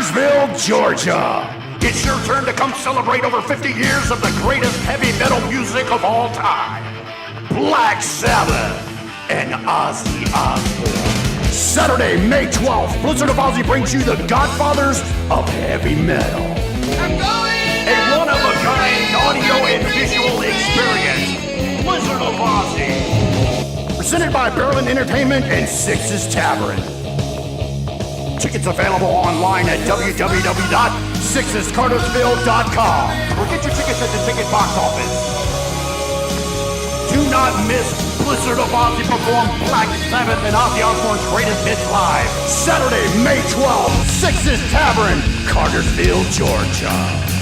Cartersville, Georgia. It's your turn to come celebrate over 50 years of the greatest heavy metal music of all time. Black Sabbath and Ozzy Osbourne. Saturday, May 12th, Blizzard of Ozzy brings you the Godfathers of Heavy Metal. I'm going! A one-of-a-kind audio and visual experience. Blizzard of Ozzy. Presented by Berlin Entertainment and Six's Tavern. Tickets available online at www.sixescartersville.com or get your tickets at the ticket box office. Do not miss Blizzard of Ozzy perform Black Sabbath and Ozzy Osbourne's greatest hits live. Saturday, May 12th, Six's Tavern, Cartersville, Georgia.